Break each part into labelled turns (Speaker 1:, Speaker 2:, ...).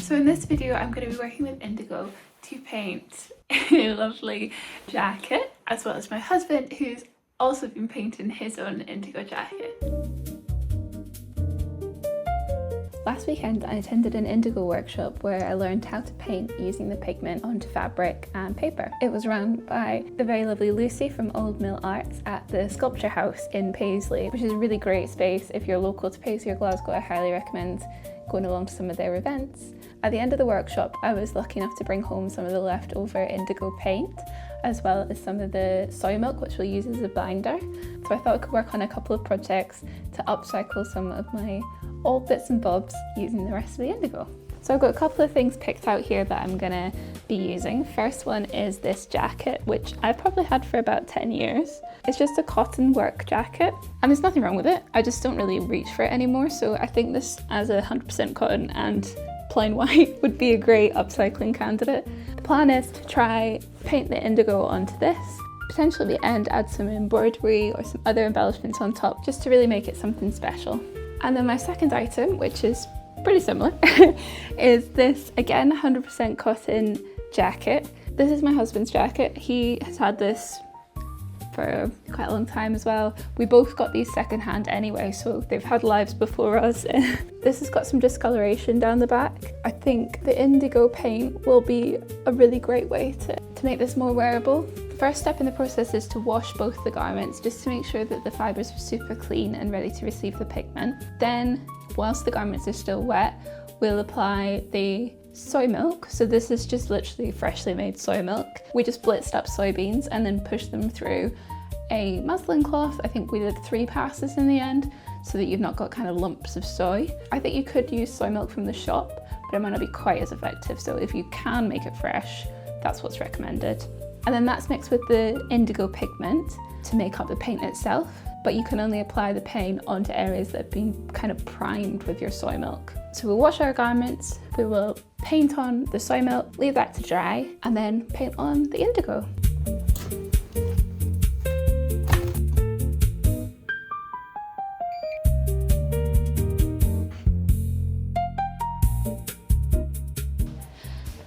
Speaker 1: So in this video I'm going to be working with indigo to paint a lovely jacket, as well as my husband who's also been painting his own indigo jacket. Last weekend I attended an indigo workshop where I learned how to paint using the pigment onto fabric and paper. It was run by the very lovely Lucy from Old Mill Arts at the Sculpture House in Paisley, which is a really great space. If you're local to Paisley or Glasgow, I highly recommend going along to some of their events. At the end of the workshop, I was lucky enough to bring home some of the leftover indigo paint, as well as some of the soy milk, which we'll use as a binder. So I thought I could work on a couple of projects to upcycle some of my old bits and bobs using the rest of the indigo. So I've got a couple of things picked out here that I'm gonna be using. First one is this jacket, which I've probably had for about 10 years. It's just a cotton work jacket, and there's nothing wrong with it. I just don't really reach for it anymore, so I think this as 100% cotton and plain white would be a great upcycling candidate. The plan is to try paint the indigo onto this, potentially at the end add some embroidery or some other embellishments on top, just to really make it something special. And then my second item, which is pretty similar, is this, again, 100% cotton jacket. This is my husband's jacket. He has had this for quite a long time as well. We both got these secondhand anyway, so they've had lives before us. This has got some discoloration down the back. I think the indigo paint will be a really great way to make this more wearable. The first step in the process is to wash both the garments, just to make sure that the fibres are super clean and ready to receive the pigment. Then, whilst the garments are still wet, we'll apply the soy milk. So this is just literally freshly made soy milk. We just blitzed up soybeans and then pushed them through a muslin cloth. I think we did 3 passes in the end, so that you've not got kind of lumps of soy. I think you could use soy milk from the shop, but it might not be quite as effective. So if you can make it fresh, that's what's recommended. And then that's mixed with the indigo pigment to make up the paint itself, but you can only apply the paint onto areas that have been kind of primed with your soy milk. So we'll wash our garments, we will paint on the soy milk, leave that to dry, and then paint on the indigo.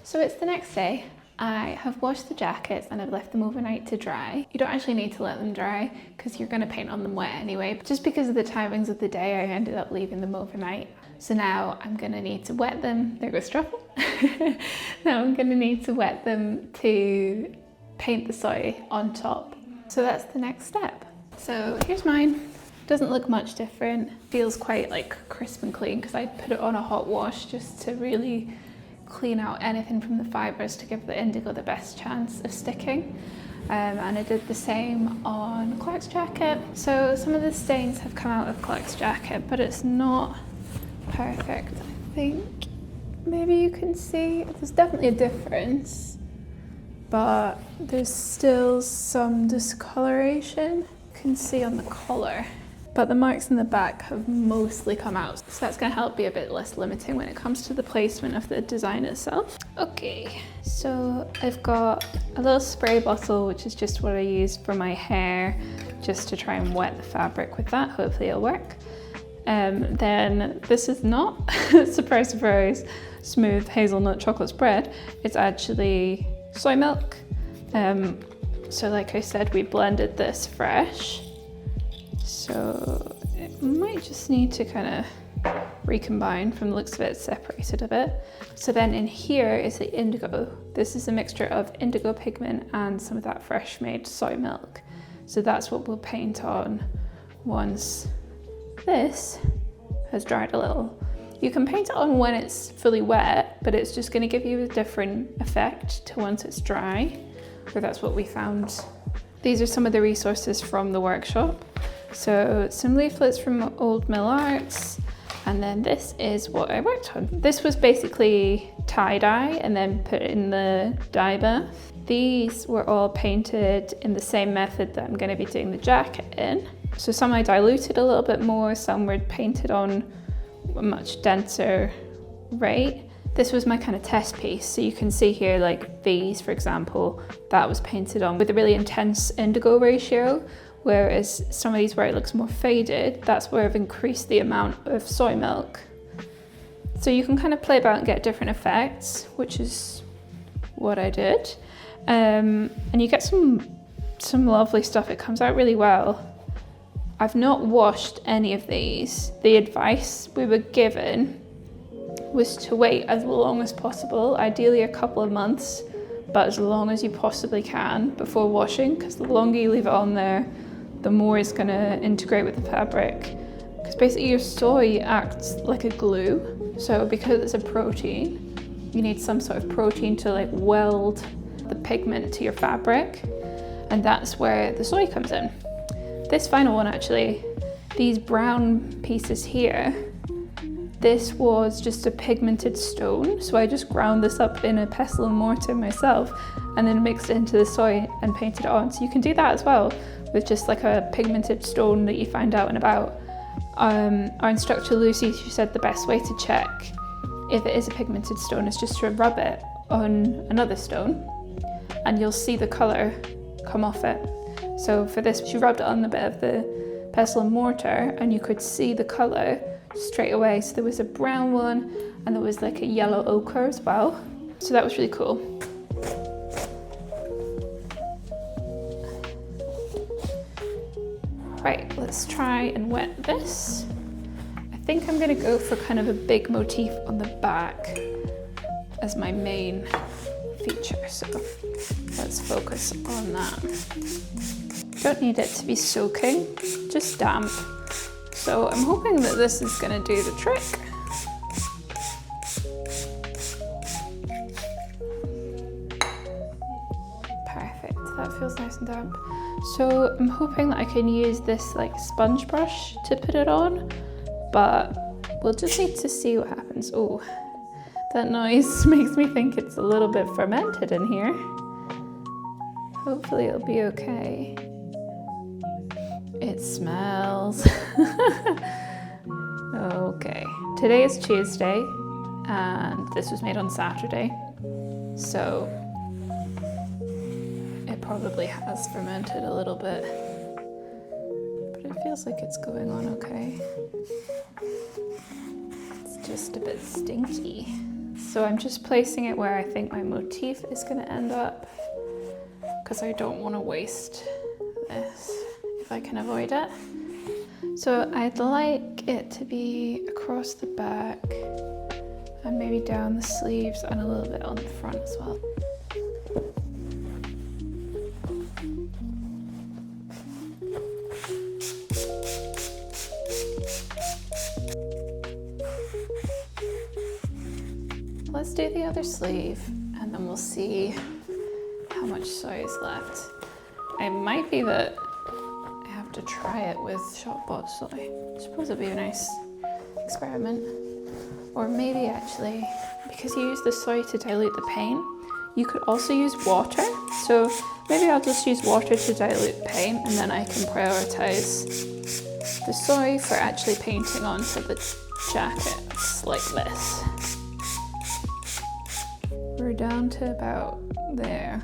Speaker 1: So it's the next day. I have washed the jackets and I've left them overnight to dry. You don't actually need to let them dry because you're going to paint on them wet anyway. But just because of the timings of the day, I ended up leaving them overnight. So now I'm going to need to wet them. There goes Truffle. Now I'm going to need to wet them to paint the soy on top. So that's the next step. So here's mine. Doesn't look much different. Feels quite like crisp and clean because I put it on a hot wash just to really clean out anything from the fibres to give the indigo the best chance of sticking. And I did the same on Clark's jacket. So some of the stains have come out of Clark's jacket, but it's not perfect. I think maybe you can see there's definitely a difference, but there's still some discoloration you can see on the collar. But the marks in the back have mostly come out, so that's going to help be a bit less limiting when it comes to the placement of the design itself. Okay, so I've got a little spray bottle, which is just what I use for my hair, just to try and wet the fabric with that. Hopefully it'll work. Then this is not, surprise, surprise, smooth hazelnut chocolate spread. It's actually soy milk. So like I said, we blended this fresh. So it might just need to kind of recombine. From the looks of it, it's separated a bit. So then in here is the indigo. This is a mixture of indigo pigment and some of that fresh made soy milk. So that's what we'll paint on once this has dried a little. You can paint it on when it's fully wet, but it's just going to give you a different effect to once it's dry, or that's what we found. These are some of the resources from the workshop. So some leaflets from Old Mill Arts, and then this is what I worked on. This was basically tie-dye and then put in the dye bath. These were all painted in the same method that I'm going to be doing the jacket in. So some I diluted a little bit more, some were painted on a much denser rate. This was my kind of test piece. So you can see here, like these, for example, that was painted on with a really intense indigo ratio, whereas some of these where it looks more faded, that's where I've increased the amount of soy milk. So you can kind of play about and get different effects, which is what I did. And you get some lovely stuff. It comes out really well. I've not washed any of these. The advice we were given was to wait as long as possible, ideally a couple of months, but as long as you possibly can before washing, because the longer you leave it on there, the more it's going to integrate with the fabric. Because basically your soy acts like a glue, so because it's a protein, you need some sort of protein to like weld the pigment to your fabric, and that's where the soy comes in. This final one actually, these brown pieces here, this was just a pigmented stone, so I just ground this up in a pestle and mortar myself and then mixed it into the soy and painted it on. So you can do that as well with just like a pigmented stone that you find out and about. Our instructor Lucy, she said the best way to check if it is a pigmented stone is just to rub it on another stone and you'll see the colour come off it. So for this, she rubbed it on a bit of the pestle and mortar and you could see the colour straight away. So there was a brown one and there was like a yellow ochre as well. So that was really cool. Right, let's try and wet this. I think I'm gonna go for kind of a big motif on the back as my main feature. So let's focus on that. Don't need it to be soaking, just damp. So I'm hoping that this is going to do the trick. Perfect, that feels nice and damp. So I'm hoping that I can use this like sponge brush to put it on, but we'll just need to see what happens. Oh, that noise makes me think it's a little bit fermented in here. Hopefully it'll be okay. It smells. Okay, today is Tuesday and this was made on Saturday, so it probably has fermented a little bit, but it feels like it's going on okay. It's just a bit stinky. So I'm just placing it where I think my motif is going to end up, because I don't want to waste this if I can avoid it. So I'd like it to be across the back and maybe down the sleeves and a little bit on the front as well. Let's do the other sleeve and then we'll see how much soy is left. It might be that I have to try it with shop bought soy. I suppose it'd be a nice experiment. Or maybe actually, because you use the soy to dilute the paint, you could also use water. So maybe I'll just use water to dilute paint and then I can prioritize the soy for actually painting onto the jackets like this. We're down to about there.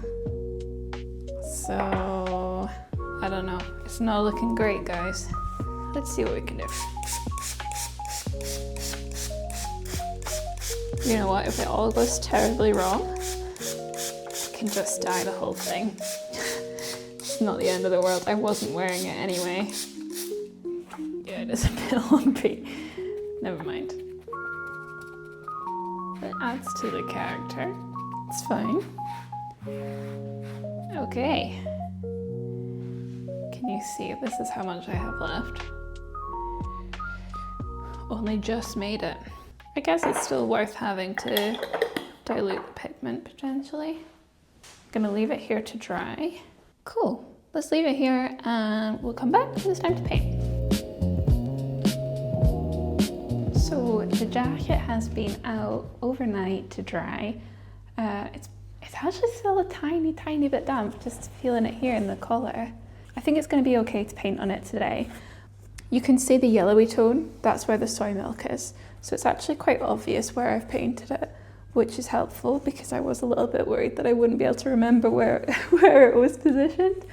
Speaker 1: So, I don't know. It's not looking great, guys. Let's see what we can do. You know what, if it all goes terribly wrong, I can just dye the whole thing. It's not the end of the world. I wasn't wearing it anyway. Yeah, it is a bit lumpy. Never mind. It adds to the character. It's fine. Okay. Can you see? This is how much I have left. Only just made it. I guess it's still worth having to dilute the pigment potentially. I'm gonna leave it here to dry. Cool. Let's leave it here and we'll come back when it's time to paint. So the jacket has been out overnight to dry. It's actually still a tiny bit damp, just feeling it here in the collar. I think it's going to be okay to paint on it today. You can see the yellowy tone, that's where the soy milk is. So it's actually quite obvious where I've painted it, which is helpful because I was a little bit worried that I wouldn't be able to remember where it was positioned.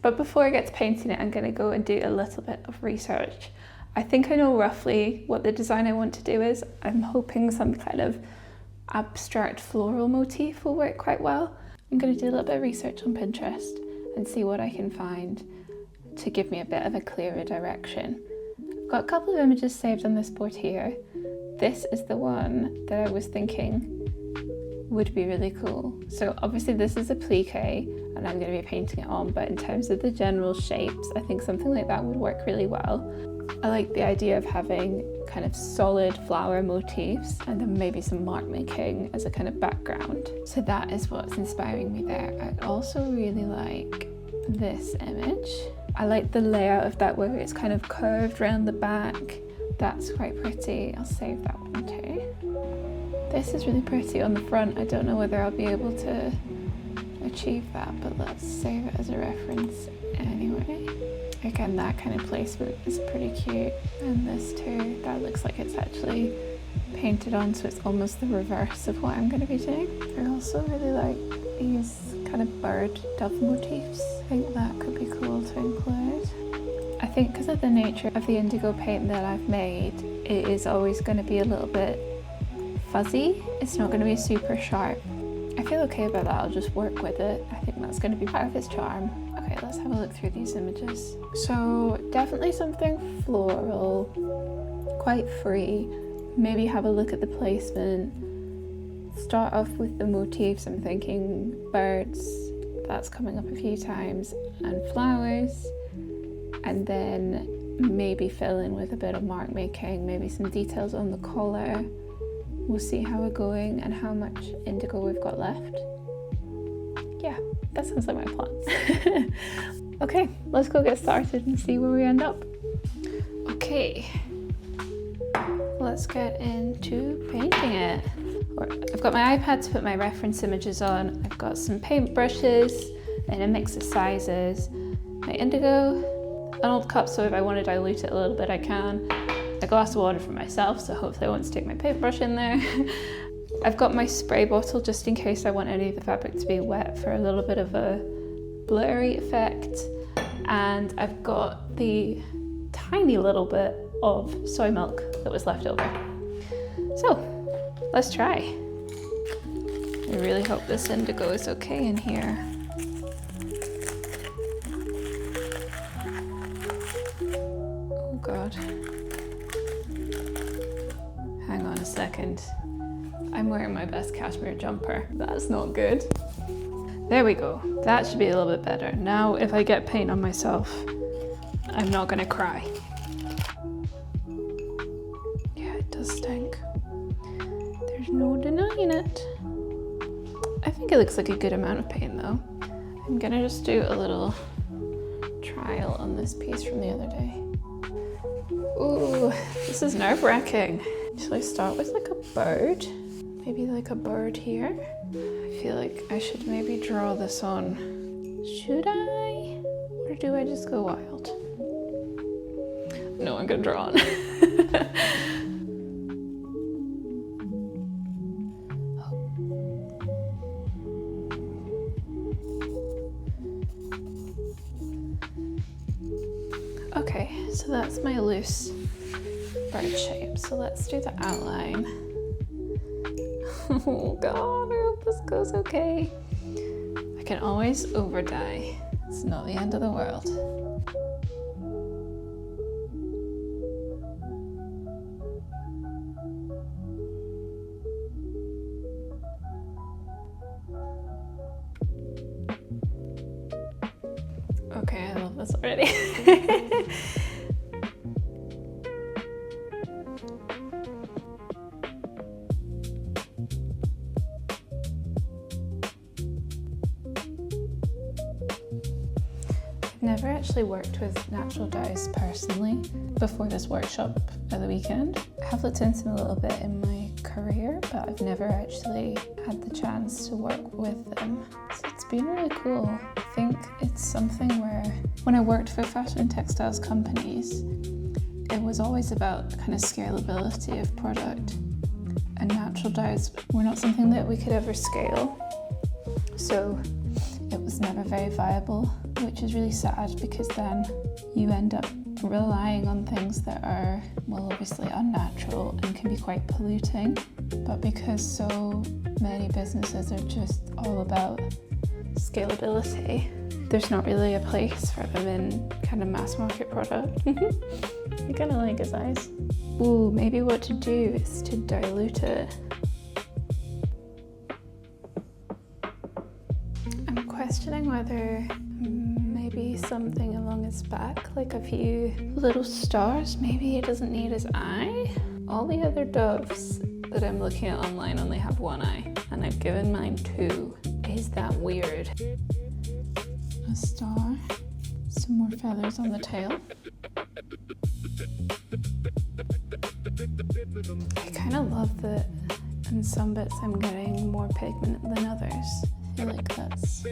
Speaker 1: But before I get to painting it, I'm going to go and do a little bit of research. I think I know roughly what the design I want to do is. I'm hoping some kind of abstract floral motif will work quite well. I'm going to do a little bit of research on Pinterest and see what I can find to give me a bit of a clearer direction. I've got a couple of images saved on this board here. This is the one that I was thinking would be really cool. So obviously this is a plique and I'm going to be painting it on, but in terms of the general shapes, I think something like that would work really well. I like the idea of having kind of solid flower motifs and then maybe some mark making as a kind of background. So that is what's inspiring me there. I also really like this image. I like the layout of that where it's kind of curved around the back. That's quite pretty. I'll save that one too. This is really pretty on the front. I don't know whether I'll be able to achieve that, but let's save it as a reference anyway. Again, that kind of placement is pretty cute. And this too, that looks like it's actually painted on, so it's almost the reverse of what I'm going to be doing. I also really like these kind of bird dove motifs. I think that could be cool to include. I think because of the nature of the indigo paint that I've made, it is always going to be a little bit fuzzy. It's not going to be super sharp. I feel okay about that. I'll just work with it. I think that's going to be part of its charm. Okay, let's have a look through these images. So definitely something floral, quite free. Maybe have a look at the placement. Start off with the motifs. I'm thinking birds, that's coming up a few times, and flowers. And then maybe fill in with a bit of mark making, maybe some details on the collar. We'll see how we're going and how much indigo we've got left. Yeah, that sounds like my plan. Okay, let's go get started and see where we end up. Okay, let's get into painting it. I've got my iPad to put my reference images on. I've got some paint brushes in a mix of sizes. My indigo, an old cup, so if I want to dilute it a little bit I can. A glass of water for myself, so hopefully I won't stick my paintbrush in there. I've got my spray bottle just in case I want any of the fabric to be wet for a little bit of a blurry effect. And I've got the tiny little bit of soy milk that was left over. So, let's try. I really hope this indigo is okay in here. Oh God. Hang on a second. I'm wearing my best cashmere jumper. That's not good. There we go. That should be a little bit better. Now, if I get paint on myself, I'm not gonna cry. Yeah, it does stink. There's no denying it. I think it looks like a good amount of paint though. I'm gonna just do a little trial on this piece from the other day. Ooh, this is nerve-wracking. Shall I start with like a bird? Maybe like a bird here? I feel like I should maybe draw this on. Should I? Or do I just go wild? No, I'm gonna draw on. Okay, so that's my loose bird shape. So let's do the outline. Oh God, I hope this goes okay. I can always over dye. It's not the end of the world. Okay, I love this already. I've never actually worked with natural dyes personally before this workshop at the weekend. I have looked into them a little bit in my career, but I've never actually had the chance to work with them. So it's been really cool. I think it's something where when I worked for fashion and textiles companies, it was always about kind of scalability of product, and natural dyes were not something that we could ever scale. So it was never very viable, which is really sad because then you end up relying on things that are, well, obviously unnatural and can be quite polluting. But because so many businesses are just all about scalability, there's not really a place for them in kind of mass market product. I kind of like his eyes. Ooh, maybe what to do is to dilute it. I'm questioning whether maybe something along his back, like a few little stars. Maybe he doesn't need his eye. All the other doves that I'm looking at online only have one eye, and I've given mine two. Is that weird? A star, some more feathers on the tail. I kind of love that in some bits I'm getting more pigment than others. I feel like that's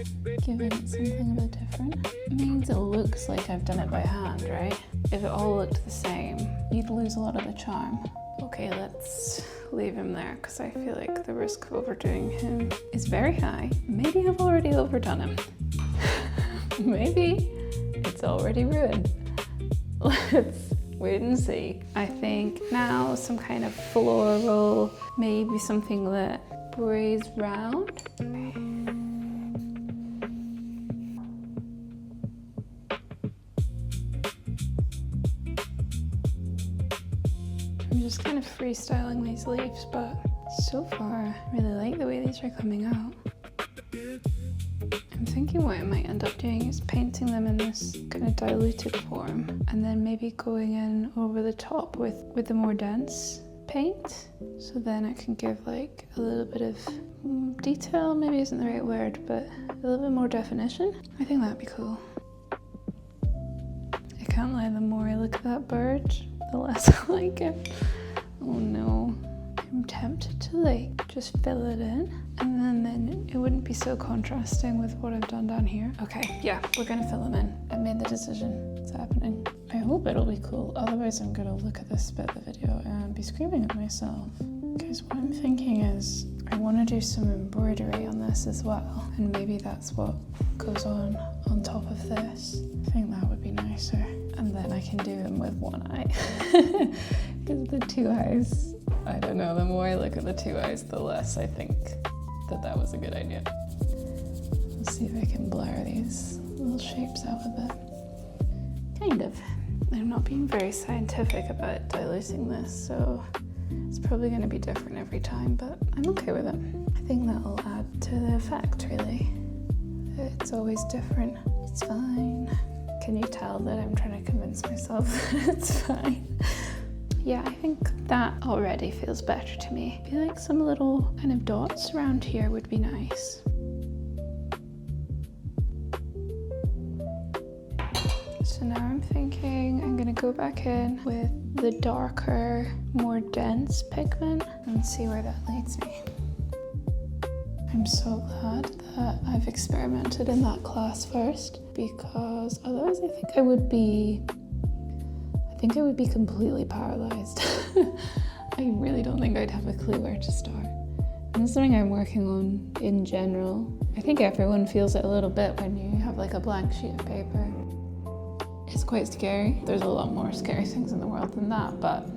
Speaker 1: giving it something a bit different. It means it looks like I've done it by hand, right? If it all looked the same, you'd lose a lot of the charm. Okay, let's leave him there because I feel like the risk of overdoing him is very high. Maybe I've already overdone him. Maybe it's already ruined. Let's wait and see. I think now some kind of floral, maybe something that brays round. I'm just kind of freestyling these leaves, but so far I really like the way these are coming out. I'm thinking what I might end up doing is painting them in this kind of diluted form and then maybe going in over the top with the more dense paint. So then I can give like a little bit of detail, maybe isn't the right word, but a little bit more definition. I think that'd be cool. I can't lie, the more I look at that bird, the less I like it. Oh no. I'm tempted to like just fill it in and then it wouldn't be so contrasting with what I've done down here. Okay, yeah, we're gonna fill them in. I made the decision, it's happening. I hope it'll be cool, otherwise I'm gonna look at this bit of the video and be screaming at myself. Because what I'm thinking is I want to do some embroidery on this as well, and maybe that's what goes on top of this. I think that would be nicer. And then I can do them with one eye. Because the two eyes, I don't know, the more I look at the two eyes, the less I think that was a good idea. Let's see if I can blur these little shapes out a bit. Kind of. I'm not being very scientific about diluting this, so it's probably going to be different every time, but I'm okay with it. I think that'll add to the effect, really. It's always different. It's fine. Can you tell that I'm trying to convince myself that it's fine? Yeah, I think that already feels better to me. I feel like some little kind of dots around here would be nice. So now I'm thinking I'm gonna go back in with the darker, more dense pigment and see where that leads me. I'm so glad that I've experimented in that class first, because otherwise I think I would be completely paralyzed. I really don't think I'd have a clue where to start. And it's something I'm working on in general. I think everyone feels it a little bit when you have like a blank sheet of paper. It's quite scary. There's a lot more scary things in the world than that, but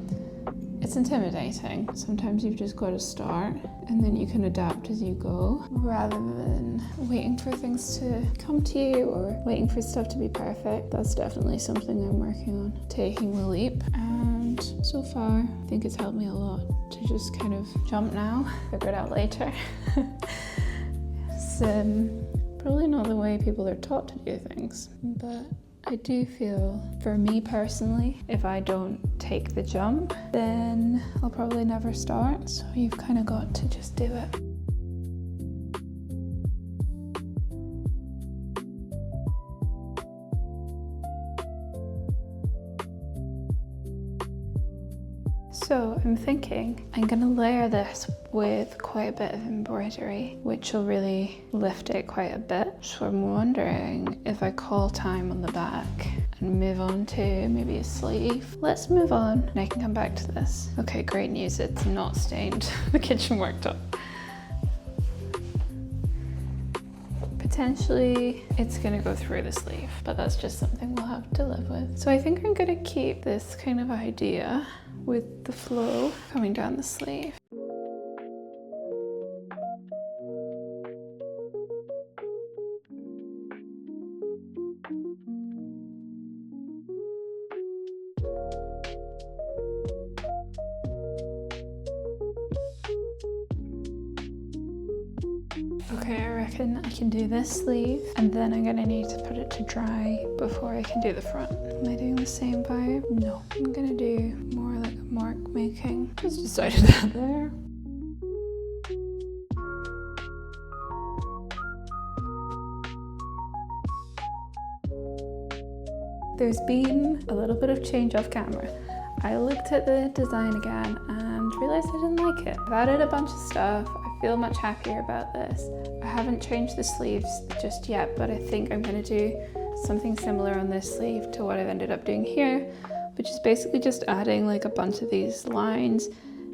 Speaker 1: it's intimidating. Sometimes you've just got to start and then you can adapt as you go, rather than waiting for things to come to you or waiting for stuff to be perfect. That's definitely something I'm working on, taking the leap. And so far, I think it's helped me a lot to just kind of jump now, figure it out later. It's probably not the way people are taught to do things, but I do feel, for me personally, if I don't take the jump, then I'll probably never start. So you've kind of got to just do it. So I'm thinking I'm gonna layer this with quite a bit of embroidery, which will really lift it quite a bit. So I'm wondering if I call time on the back and move on to maybe a sleeve. Let's move on and I can come back to this. Okay, great news, it's not stained the kitchen worktop. potentially it's gonna go through the sleeve, but that's just something we'll have to live with. So I think I'm gonna keep this kind of idea with the flow coming down the sleeve. Okay, I reckon I can do this sleeve, and then I'm gonna need to put it to dry before I can do the front. Am I doing the same vibe? No, I'm gonna do more like a mark making. Just decided that there. There's been a little bit of change off camera. I looked at the design again and realised I didn't like it. I've added a bunch of stuff. I feel much happier about this. I haven't changed the sleeves just yet, but I think I'm going to do something similar on this sleeve to what I've ended up doing here, which is basically just adding like a bunch of these lines,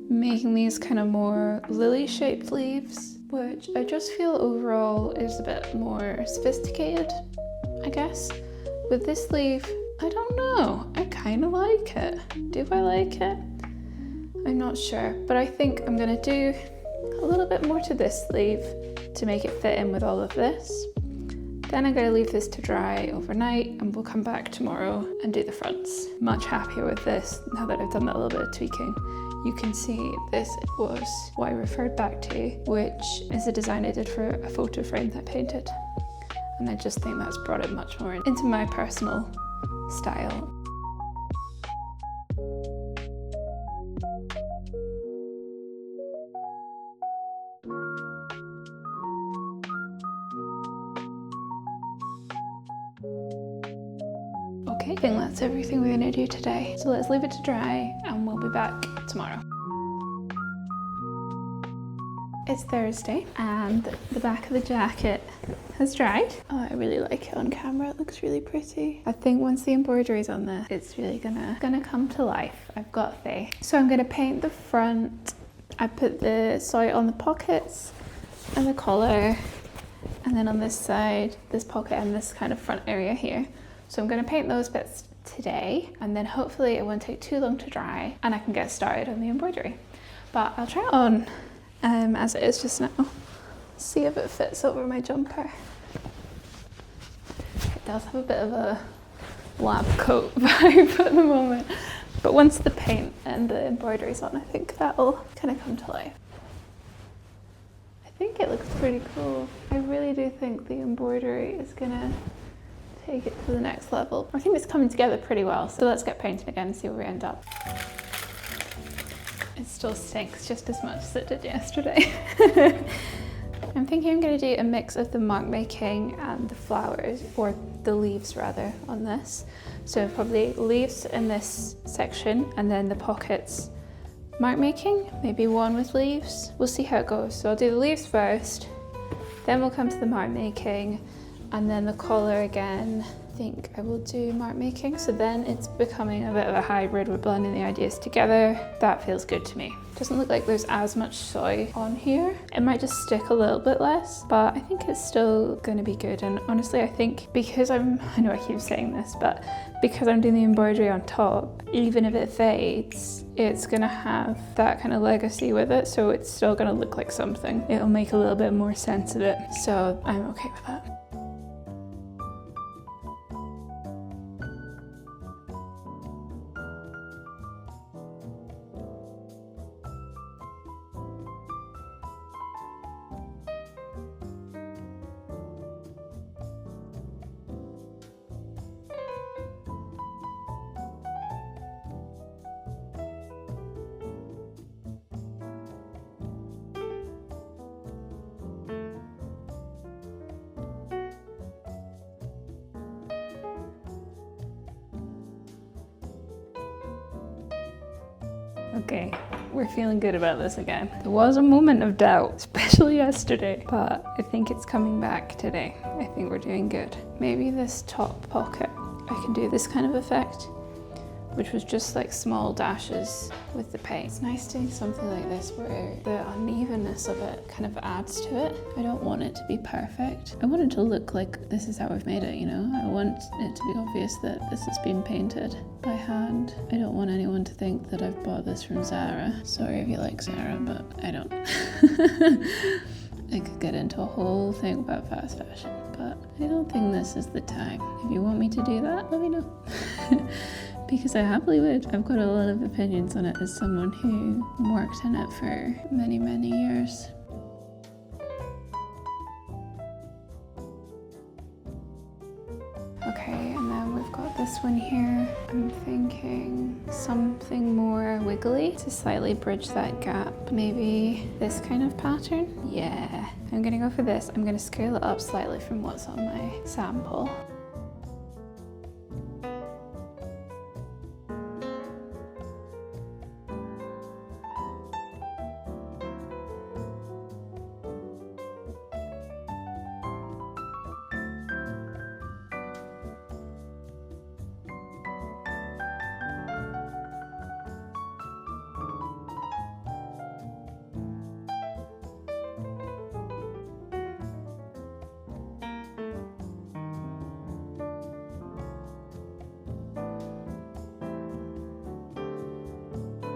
Speaker 1: making these kind of more lily-shaped leaves, which I just feel overall is a bit more sophisticated, I guess. With this sleeve, I don't know, I kind of like it. Do I like it? I'm not sure, but I think I'm gonna do a little bit more to this sleeve to make it fit in with all of this. Then I'm gonna leave this to dry overnight and we'll come back tomorrow and do the fronts. Much happier with this now that I've done that little bit of tweaking. You can see this was what I referred back to, which is a design I did for a photo frame that I painted. And I just think that's brought it much more into my personal style. Okay, I think that's everything we're gonna do today. So let's leave it to dry and we'll be back tomorrow. It's Thursday and the back of the jacket has dried. Oh, I really like it on camera. It looks really pretty. I think once the embroidery's on there, it's really gonna come to life. I've got faith. So I'm gonna paint the front. I put the soy on the pockets and the collar, and then on this side, this pocket and this kind of front area here. So I'm gonna paint those bits today, and then hopefully it won't take too long to dry and I can get started on the embroidery. But I'll try it on as it is just now. See if it fits over my jumper. It does have a bit of a lab coat vibe at the moment, but once the paint and the embroidery's on, I think that'll kind of come to life. I think it looks pretty cool. I really do think the embroidery is gonna take it to the next level. I think it's coming together pretty well, so let's get painting again and see where we end up. It still stinks just as much as it did yesterday. I'm thinking I'm going to do a mix of the mark making and the flowers, or the leaves rather, on this. So probably leaves in this section and then the pockets mark making, maybe one with leaves. We'll see how it goes. So I'll do the leaves first, then we'll come to the mark making, and then the collar again. I think I will do mark making, so then it's becoming a bit of a hybrid. We're blending the ideas together. That feels good to me. Doesn't look like there's as much soy on here. It might just stick a little bit less, but I think it's still going to be good. And honestly, I think because I know I keep saying this, but because I'm doing the embroidery on top, even if it fades, it's going to have that kind of legacy with it, so it's still going to look like something. It'll make a little bit more sense of it, so I'm okay with that. Okay, we're feeling good about this again. There was a moment of doubt, especially yesterday, but I think it's coming back today. I think we're doing good. Maybe this top pocket, I can do this kind of effect which was just like small dashes with the paint. It's nice doing something like this where the unevenness of it kind of adds to it. I don't want it to be perfect. I want it to look like this is how I've made it, you know? I want it to be obvious that this has been painted by hand. I don't want anyone to think that I've bought this from Zara. Sorry if you like Zara, but I don't. I could get into a whole thing about fast fashion, but I don't think this is the time. If you want me to do that, let me know. Because I happily would. I've got a lot of opinions on it as someone who worked in it for many, many years. Okay, and then we've got this one here. I'm thinking something more wiggly to slightly bridge that gap. Maybe this kind of pattern? Yeah, I'm gonna go for this. I'm gonna scale it up slightly from what's on my sample.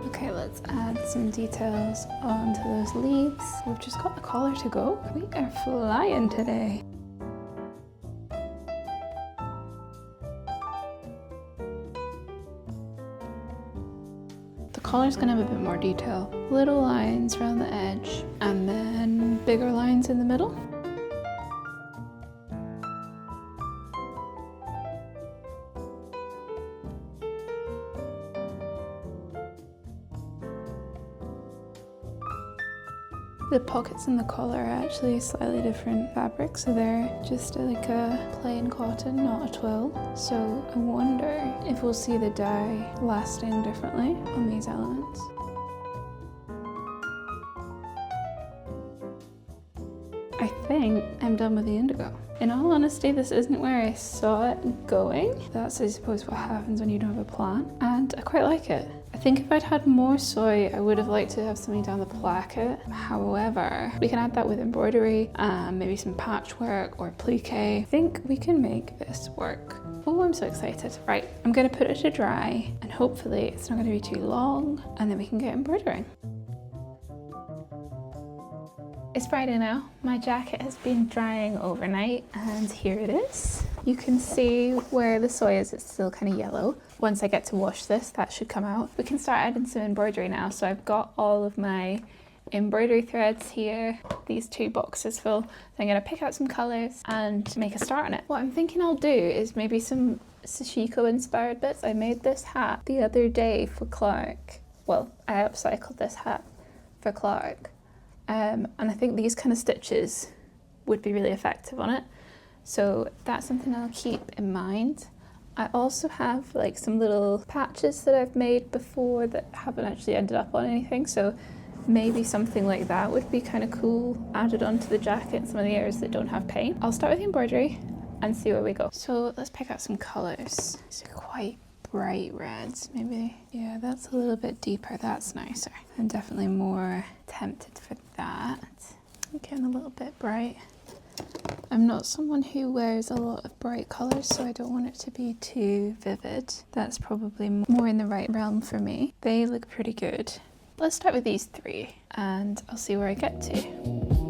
Speaker 1: Okay, let's add some details onto those leaves. We've just got the collar to go. We are flying today. The collar's gonna have a bit more detail. Little lines around the edge and then bigger lines in the middle. The pockets in the collar are actually slightly different fabric, so they're just like a plain cotton, not a twill. So I wonder if we'll see the dye lasting differently on these elements. I think I'm done with the indigo. In all honesty, this isn't where I saw it going. That's, I suppose, what happens when you don't have a plan. And I quite like it. I think if I'd had more soy, I would have liked to have something down the placket. However, we can add that with embroidery, maybe some patchwork or plique. I think we can make this work. Oh, I'm so excited. Right, I'm gonna put it to dry and hopefully it's not gonna be too long and then we can get embroidering. It's Friday now. My jacket has been drying overnight and here it is. You can see where the soy is, it's still kind of yellow. Once I get to wash this, that should come out. We can start adding some embroidery now. So I've got all of my embroidery threads here, these 2 boxes full. So I'm gonna pick out some colors and make a start on it. What I'm thinking I'll do is maybe some Sashiko inspired bits. I made this hat the other day for Clark. Well, I upcycled this hat for Clark. And I think these kind of stitches would be really effective on it. So that's something I'll keep in mind. I also have like some little patches that I've made before that haven't actually ended up on anything. So maybe something like that would be kind of cool added onto the jacket in some of the areas that don't have paint. I'll start with the embroidery and see where we go. So let's pick out some colors. These are quite bright reds, maybe. Yeah, that's a little bit deeper. That's nicer. I'm definitely more tempted for that. Again, a little bit bright. I'm not someone who wears a lot of bright colors, so I don't want it to be too vivid. That's probably more in the right realm for me. They look pretty good. Let's start with these 3 and I'll see where I get to.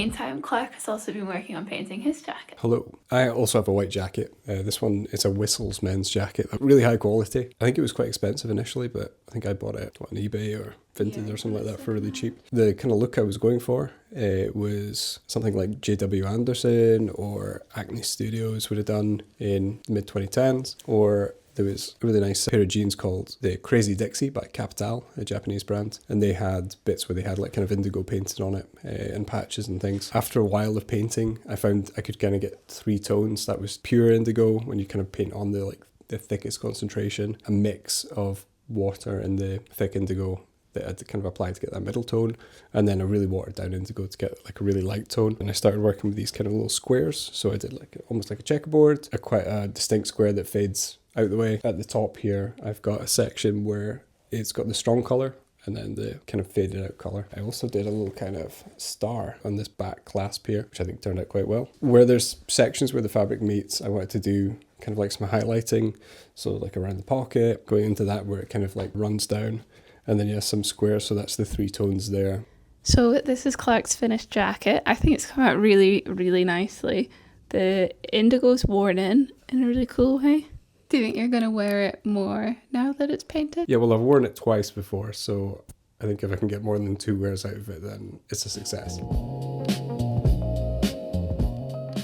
Speaker 1: meantime, Clark has also been working on painting his jacket.
Speaker 2: Hello. I also have a white jacket. This one is a Whistles men's jacket. Really high quality. I think it was quite expensive initially, but I think I bought it on eBay or Vinted or something like that for really cheap. The kind of look I was going for was something like J.W. Anderson or Acne Studios would have done in the mid-2010s, or there was a really nice pair of jeans called the Crazy Dixie by Capital, a Japanese brand, and they had bits where they had like kind of indigo painted on it and patches and things. After a while of painting, I found I could kind of get 3 tones. That was pure indigo when you kind of paint on the thickest concentration, a mix of water and the thick indigo that I'd kind of applied to get that middle tone, and then a really watered down indigo to get like a really light tone. And I started working with these kind of little squares. So I did like almost like a checkerboard, quite a distinct square that fades out the way. At the top here, I've got a section where it's got the strong colour and then the kind of faded out colour. I also did a little kind of star on this back clasp here, which I think turned out quite well. Where there's sections where the fabric meets, I wanted to do kind of like some highlighting. So like around the pocket, going into that where it kind of like runs down. And then some squares, so that's the 3 tones there.
Speaker 1: So this is Clark's finished jacket. I think it's come out really, really nicely. The indigo's worn in a really cool way. Do you think you're going to wear it more now that it's painted?
Speaker 2: Yeah, well, I've worn it twice before, so I think if I can get more than 2 wears out of it, then it's a success.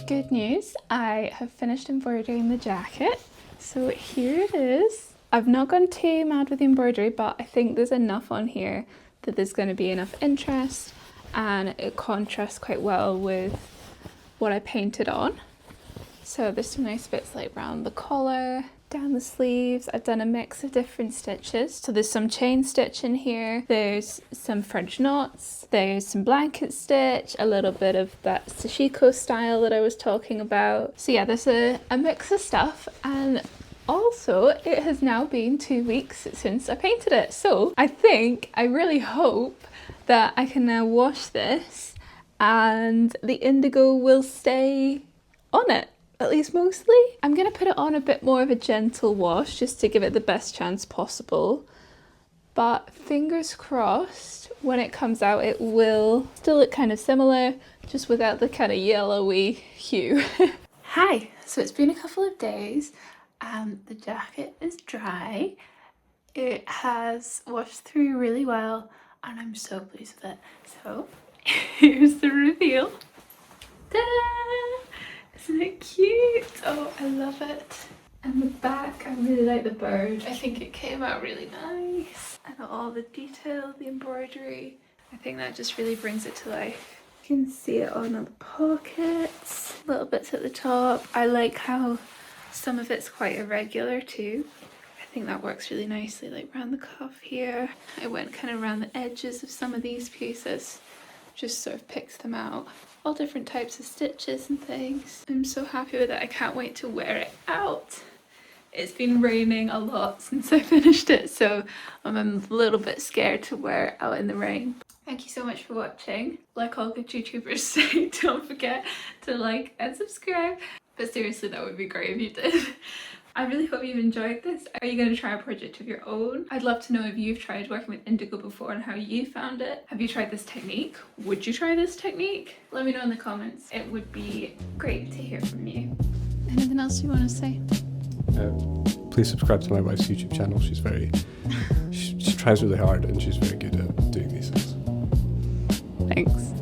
Speaker 1: Good news, I have finished embroidering the jacket. So here it is. I've not gone too mad with the embroidery, but I think there's enough on here that there's going to be enough interest and it contrasts quite well with what I painted on. So there's some nice bits like around the collar, down the sleeves. I've done a mix of different stitches. So there's some chain stitch in here, there's some French knots, there's some blanket stitch, a little bit of that sashiko style that I was talking about. So yeah, there's a mix of stuff, and also, it has now been 2 weeks since I painted it, so I really hope that I can now wash this and the indigo will stay on it, at least mostly. I'm going to put it on a bit more of a gentle wash just to give it the best chance possible, but fingers crossed when it comes out it will still look kind of similar, just without the kind of yellowy hue. Hi, so it's been a couple of days. The jacket is dry. It has washed through really well and I'm so pleased with it. So here's the reveal. Ta-da! Isn't it cute? Oh, I love it. And the back, I really like the bird. I think it came out really nice. And all the detail, the embroidery. I think that just really brings it to life. You can see it on the pockets, little bits at the top. I like how some of it's quite irregular too. I think that works really nicely, like around the cuff here. I went kind of around the edges of some of these pieces, just sort of picked them out. All different types of stitches and things. I'm so happy with it. I can't wait to wear it out. It's been raining a lot since I finished it, so I'm a little bit scared to wear it out in the rain. Thank you so much for watching. Like all good YouTubers say, don't forget to like and subscribe. But seriously, that would be great if you did. I really hope you've enjoyed this. Are you going to try a project of your own? I'd love to know if you've tried working with indigo before and how you found it. Have you tried this technique? Would you try this technique? Let me know in the comments. It would be great to hear from you. Anything else you want to say?
Speaker 2: Please subscribe to my wife's YouTube channel. She's very, she tries really hard and she's very good at doing these things.
Speaker 1: Thanks.